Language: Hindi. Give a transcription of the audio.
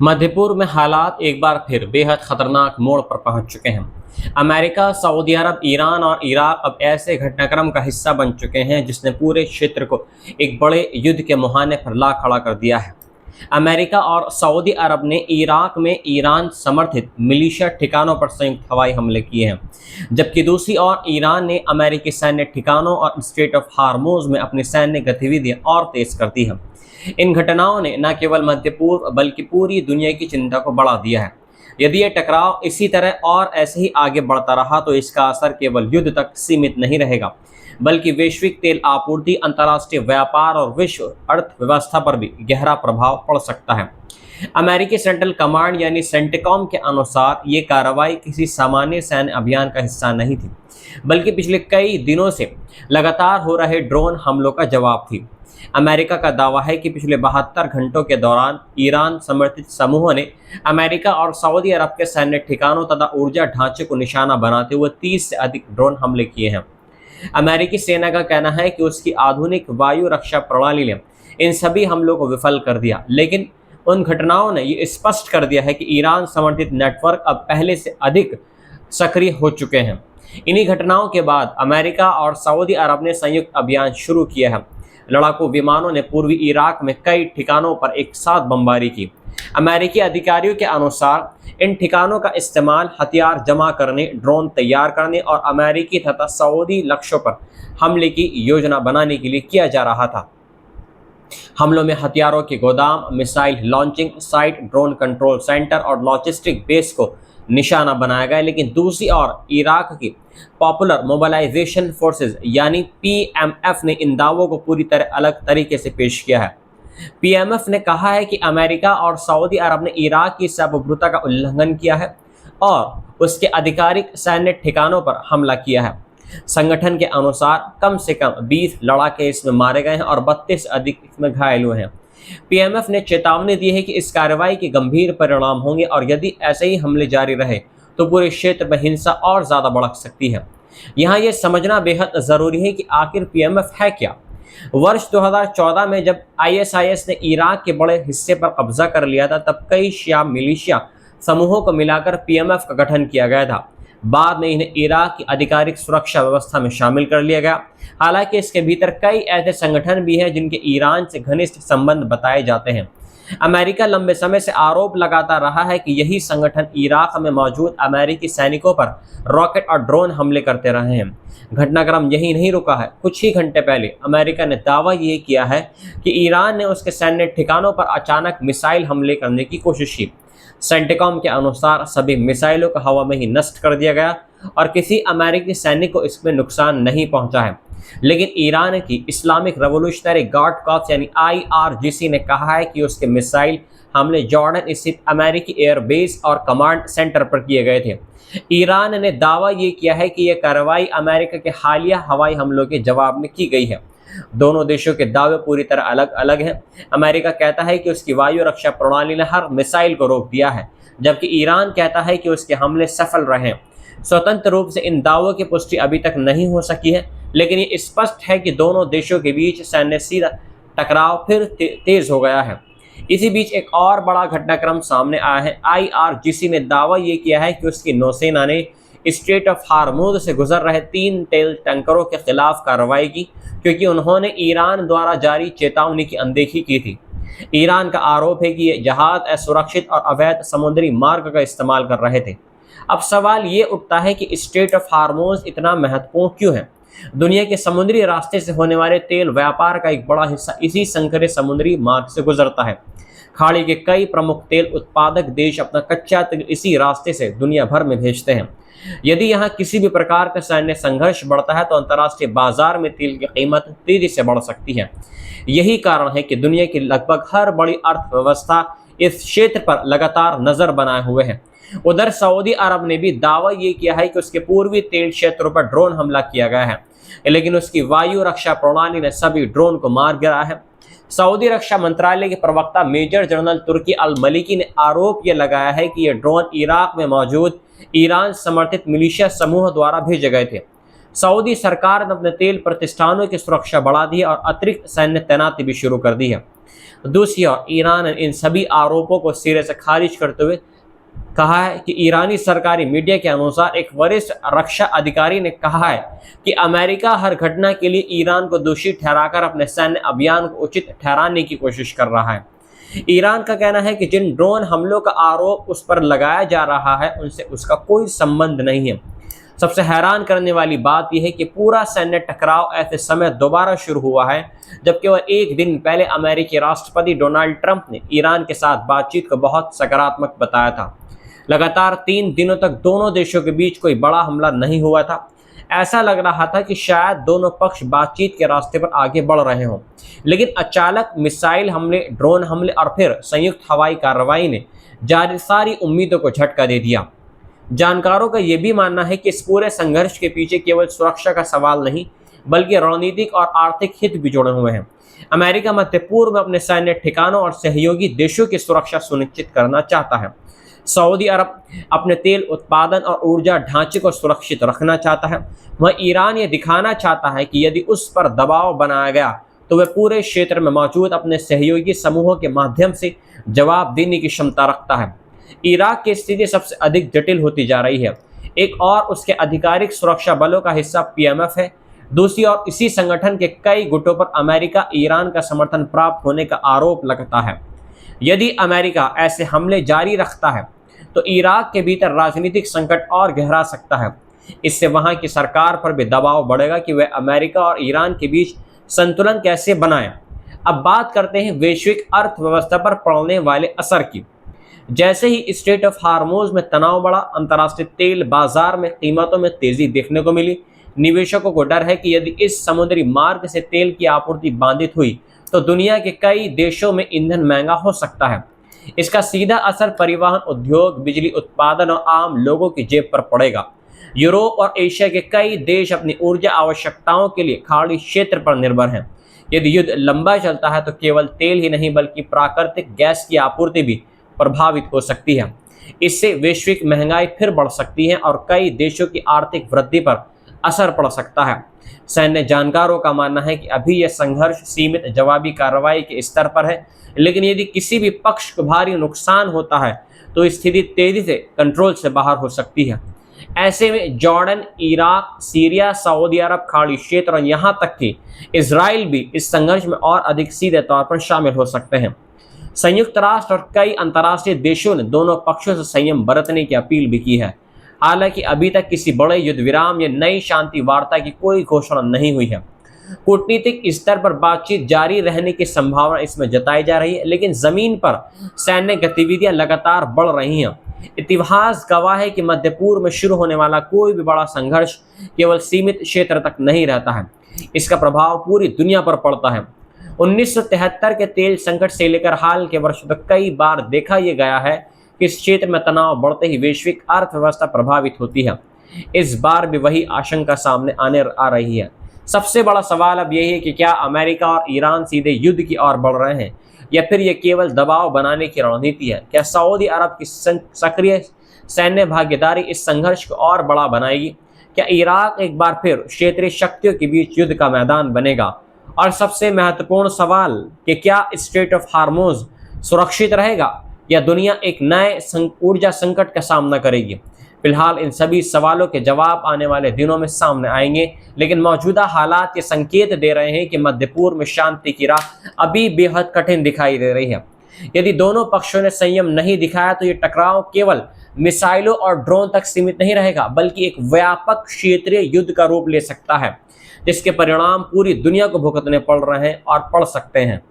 मध्य पूर्व में हालात एक बार फिर बेहद खतरनाक मोड़ पर पहुंच चुके हैं। अमेरिका, सऊदी अरब, ईरान और इराक अब ऐसे घटनाक्रम का हिस्सा बन चुके हैं जिसने पूरे क्षेत्र को एक बड़े युद्ध के मुहाने पर ला खड़ा कर दिया है। अमेरिका और सऊदी अरब ने इराक में ईरान समर्थित मिलिशिया ठिकानों पर संयुक्त हवाई हमले किए हैं, जबकि दूसरी ओर ईरान ने अमेरिकी सैन्य ठिकानों और स्ट्रेट ऑफ हार्मोज में अपनी सैन्य गतिविधियां और तेज कर दी हैं। इन घटनाओं ने न केवल मध्य पूर्व बल्कि पूरी दुनिया की चिंता को बढ़ा दिया है। यदि ये टकराव इसी तरह और ऐसे ही आगे बढ़ता रहा तो इसका असर केवल युद्ध तक सीमित नहीं रहेगा, बल्कि वैश्विक तेल आपूर्ति, अंतर्राष्ट्रीय व्यापार और विश्व अर्थव्यवस्था पर भी गहरा प्रभाव पड़ सकता है। अमेरिकी सेंट्रल कमांड यानी सेंटिकॉम के अनुसार ये कार्रवाई किसी सामान्य सैन्य अभियान का हिस्सा नहीं थी, बल्कि पिछले कई दिनों से लगातार हो रहे ड्रोन हमलों का जवाब थी। अमेरिका का दावा है कि पिछले 72 घंटों के दौरान ईरान समर्थित समूहों ने अमेरिका और सऊदी अरब के सैन्य ठिकानों तथा ऊर्जा ढांचे को निशाना बनाते हुए 30 से अधिक ड्रोन हमले किए हैं। अमेरिकी सेना का कहना है कि उसकी आधुनिक वायु रक्षा प्रणाली ने इन सभी हमलों को विफल कर दिया, लेकिन उन घटनाओं ने ये स्पष्ट कर दिया है कि ईरान समर्थित नेटवर्क अब पहले से अधिक सक्रिय हो चुके हैं। इन्हीं घटनाओं के बाद अमेरिका और सऊदी अरब ने संयुक्त अभियान शुरू किया है। लड़ाकू विमानों ने पूर्वी इराक में कई ठिकानों पर एक साथ बमबारी की। अमेरिकी अधिकारियों के अनुसार इन ठिकानों का इस्तेमाल हथियार जमा करने, ड्रोन तैयार करने और अमेरिकी तथा सऊदी लक्ष्यों पर हमले की योजना बनाने के लिए किया जा रहा था। हमलों में हथियारों के गोदाम, missile launching site, drone control centre और लॉजिस्टिक बेस को निशाना बनाया गया, लेकिन दूसरी ओर इराक की पॉपुलर मोबिलाइजेशन फोर्सेस यानी पीएमएफ ने इन दावों को पूरी तरह अलग तरीके से पेश किया है। पीएमएफ ने कहा है कि अमेरिका और सऊदी अरब ने इराक की सार्वभौमिकता का उल्लंघन किया है और उसके आधिकारिक सैन्य ठिकानों पर हमला किया है। संगठन के अनुसार कम से कम 20 लड़ाके इसमें मारे गए हैं और 32 अधिक इसमें घायल हुए हैं। पीएमएफ ने चेतावनी दी है कि इस कार्रवाई के गंभीर परिणाम होंगे और यदि ऐसे ही हमले जारी रहे तो पूरे क्षेत्र में हिंसा और ज़्यादा बढ़ सकती है। यहाँ ये समझना बेहद ज़रूरी है कि आखिर पीएमएफ है क्या। वर्ष 2014 में जब आईएसआईएस ने इराक के बड़े हिस्से पर कब्जा कर लिया था, तब कई शिया मिलिशिया समूहों को मिलाकर पीएमएफ का गठन किया गया था। बाद में इन्हें इराक की आधिकारिक सुरक्षा व्यवस्था में शामिल कर लिया गया। हालांकि इसके भीतर कई ऐसे संगठन भी हैं जिनके ईरान से घनिष्ठ संबंध बताए जाते हैं। अमेरिका लंबे समय से आरोप लगाता रहा है कि यही संगठन इराक में मौजूद अमेरिकी सैनिकों पर रॉकेट और ड्रोन हमले करते रहे हैं। घटनाक्रम यही नहीं रुका है। कुछ ही घंटे पहले अमेरिका ने दावा ये किया है कि ईरान ने उसके सैन्य ठिकानों पर अचानक मिसाइल हमले करने की कोशिश की। सेंटिकॉम के अनुसार सभी मिसाइलों को हवा में ही नष्ट कर दिया गया और किसी अमेरिकी सैनिक को इसमें नुकसान नहीं पहुंचा है। लेकिन ईरान की इस्लामिक रेवोल्यूशनरी गार्ड कॉर्प्स यानी IRGC ने कहा है कि उसके मिसाइल हमले जॉर्डन स्थित अमेरिकी एयरबेस और कमांड सेंटर पर किए गए थे। ईरान ने दावा ये किया है कि यह कार्रवाई अमेरिका के हालिया हवाई हमलों के जवाब में की गई है। दोनों देशों के दावे पूरी तरह अलग अलग हैं। अमेरिका कहता है कि उसकी वायु रक्षा प्रणाली ने हर मिसाइल को रोक दिया है, जबकि ईरान कहता है कि उसके हमले सफल रहे हैं। स्वतंत्र रूप से इन दावों की पुष्टि अभी तक नहीं हो सकी है, लेकिन ये स्पष्ट है कि दोनों देशों के बीच सैन्य सीधा टकराव फिर तेज हो गया है। इसी बीच एक और बड़ा घटनाक्रम सामने आया है। IRGC ने दावा ये किया है कि उसकी नौसेना ने स्ट्रेट ऑफ हार्मोज से गुजर रहे 3 तेल टैंकरों के खिलाफ कार्रवाई की, क्योंकि उन्होंने ईरान द्वारा जारी चेतावनी की अनदेखी की थी। ईरान का आरोप है कि ये जहाज असुरक्षित और अवैध समुद्री मार्ग का इस्तेमाल कर रहे थे। अब सवाल ये उठता है कि स्ट्रेट ऑफ हार्मोज इतना महत्वपूर्ण क्यों है। दुनिया के समुद्री रास्ते से होने वाले तेल व्यापार का एक बड़ा हिस्सा इसी संकरे समुद्री मार्ग से गुजरता है। खाड़ी के कई प्रमुख तेल उत्पादक देश अपना कच्चा तेल इसी रास्ते से दुनिया भर में भेजते हैं। यदि यहाँ किसी भी प्रकार का सैन्य संघर्ष बढ़ता है तो अंतर्राष्ट्रीय बाजार में तेल की कीमत तेजी से बढ़ सकती है। यही कारण है कि दुनिया की लगभग हर बड़ी अर्थव्यवस्था इस क्षेत्र पर लगातार नजर बनाए हुए है। उधर सऊदी अरब ने भी दावा ये किया है कि उसके पूर्वी तेल क्षेत्रों पर ड्रोन हमला किया गया है, लेकिन उसकी वायु रक्षा प्रणाली ने सभी ड्रोन को मार गिराया है। सऊदी रक्षा मंत्रालय के प्रवक्ता मेजर जनरल तुर्की अल मलिकी ने आरोप ये लगाया है कि ये ड्रोन इराक में मौजूद ईरान समर्थित मिलिशिया समूह द्वारा भेजे गए थे। सऊदी सरकार ने अपने तेल प्रतिष्ठानों की सुरक्षा बढ़ा दी है और अतिरिक्त सैन्य तैनाती भी शुरू कर दी है। दूसरी ओर ईरान ने इन सभी आरोपों को सिरे से खारिज करते हुए कहा है कि ईरानी सरकारी मीडिया के अनुसार एक वरिष्ठ रक्षा अधिकारी ने कहा है कि अमेरिका हर घटना के लिए ईरान को दोषी ठहराकर अपने सैन्य अभियान को उचित ठहराने की कोशिश कर रहा है। ईरान का कहना है कि जिन ड्रोन हमलों का आरोप उस पर लगाया जा रहा है उनसे उसका कोई संबंध नहीं है। सबसे हैरान करने वाली बात यह है कि पूरा सैन्य टकराव ऐसे समय दोबारा शुरू हुआ है जब केवल एक दिन पहले अमेरिकी राष्ट्रपति डोनाल्ड ट्रंप ने ईरान के साथ बातचीत को बहुत सकारात्मक बताया था। लगातार 3 दिनों तक दोनों देशों के बीच कोई बड़ा हमला नहीं हुआ था। ऐसा लग रहा था कि शायद दोनों पक्ष बातचीत के रास्ते पर आगे बढ़ रहे हों, लेकिन अचानक मिसाइल हमले, ड्रोन हमले और फिर संयुक्त हवाई कार्रवाई ने जारी सारी उम्मीदों को झटका दे दिया। जानकारों का यह भी मानना है कि इस पूरे संघर्ष के पीछे केवल सुरक्षा का सवाल नहीं बल्कि रणनीतिक और आर्थिक हित भी जुड़े हुए हैं। अमेरिका मध्य पूर्व में अपने सैन्य ठिकानों और सहयोगी देशों की सुरक्षा सुनिश्चित करना चाहता है। सऊदी अरब अपने तेल उत्पादन और ऊर्जा ढांचे को सुरक्षित रखना चाहता है। वह ईरान ये दिखाना चाहता है कि यदि उस पर दबाव बनाया गया तो वह पूरे क्षेत्र में मौजूद अपने सहयोगी समूहों के माध्यम से जवाब देने की क्षमता रखता है। इराक की स्थिति सबसे अधिक जटिल होती जा रही है। एक और उसके आधिकारिक सुरक्षा बलों का हिस्सा पीएमएफ है। दूसरी ओर इसी संगठन के कई गुटों पर अमेरिका ईरान का समर्थन प्राप्त होने का आरोप लगता है। यदि अमेरिका ऐसे हमले जारी रखता है तो इराक के भीतर राजनीतिक संकट और गहरा सकता है। इससे वहां की सरकार पर भी दबाव बढ़ेगा कि वह अमेरिका और ईरान के बीच संतुलन कैसे बनाए। अब बात करते हैं वैश्विक अर्थव्यवस्था पर पड़ने वाले असर की। जैसे ही स्ट्रेट ऑफ हार्मोज में तनाव बढ़ा, अंतर्राष्ट्रीय तेल बाजार में कीमतों में तेजी देखने को मिली। निवेशकों को डर है कि यदि इस समुद्री मार्ग से तेल की आपूर्ति बाधित हुई तो दुनिया के कई देशों में ईंधन महंगा हो सकता है। इसका सीधा असर परिवहन उद्योग, बिजली उत्पादन और आम लोगों की जेब पर पड़ेगा। यूरोप और एशिया के कई देश अपनी ऊर्जा आवश्यकताओं के लिए खाड़ी क्षेत्र पर निर्भर हैं। यदि युद्ध लंबा चलता है तो केवल तेल ही नहीं बल्कि प्राकृतिक गैस की आपूर्ति भी प्रभावित हो सकती है। इससे वैश्विक महंगाई फिर बढ़ सकती है और कई देशों की आर्थिक वृद्धि पर असर पड़ सकता है। सैन्य जानकारों का मानना है कि अभी यह संघर्ष सीमित जवाबी कार्रवाई के स्तर पर है, लेकिन यदि किसी भी पक्ष को भारी नुकसान होता है तो स्थिति तेजी से कंट्रोल से बाहर हो सकती है। ऐसे में जॉर्डन, इराक, सीरिया, सऊदी अरब, खाड़ी क्षेत्र और यहाँ तक कि इजराइल भी इस संघर्ष में और अधिक सीधे तौर पर शामिल हो सकते हैं। संयुक्त राष्ट्र और कई अंतर्राष्ट्रीय देशों ने दोनों पक्षों से संयम बरतने की अपील भी की है। हालांकि अभी तक किसी बड़े युद्ध विराम या नई शांति वार्ता की कोई घोषणा नहीं हुई है। कूटनीतिक स्तर पर बातचीत जारी रहने की संभावना इसमें जताई जा रही है, लेकिन जमीन पर सैन्य गतिविधियां लगातार बढ़ रही हैं। इतिहास गवाह है कि मध्य पूर्व में शुरू होने वाला कोई भी बड़ा संघर्ष केवल सीमित क्षेत्र तक नहीं रहता है, इसका प्रभाव पूरी दुनिया पर पड़ता है। 1973 के तेल संकट से लेकर हाल के वर्षों तक कई बार देखा यह गया है कि इस क्षेत्र में तनाव बढ़ते ही वैश्विक अर्थव्यवस्था प्रभावित होती है। इस बार भी वही आशंका सामने आ रही है। सबसे बड़ा सवाल अब यही है कि क्या अमेरिका और ईरान सीधे युद्ध की ओर बढ़ रहे हैं या फिर यह केवल दबाव बनाने की रणनीति है। क्या सऊदी अरब की सक्रिय सैन्य भागीदारी इस संघर्ष को और बड़ा बनाएगी? क्या इराक एक बार फिर क्षेत्रीय शक्तियों के बीच युद्ध का मैदान बनेगा? और सबसे महत्वपूर्ण सवाल कि क्या स्ट्रेट ऑफ हार्मोज सुरक्षित रहेगा या दुनिया एक नए ऊर्जा संकट का सामना करेगी? फिलहाल इन सभी सवालों के जवाब आने वाले दिनों में सामने आएंगे, लेकिन मौजूदा हालात ये संकेत दे रहे हैं कि मध्य पूर्व में शांति की राह अभी बेहद कठिन दिखाई दे रही है। यदि दोनों पक्षों ने संयम नहीं दिखाया तो ये टकराव केवल मिसाइलों और ड्रोन तक सीमित नहीं रहेगा, बल्कि एक व्यापक क्षेत्रीय युद्ध का रूप ले सकता है, जिसके परिणाम पूरी दुनिया को भुगतने पड़ रहे हैं और पड़ सकते हैं।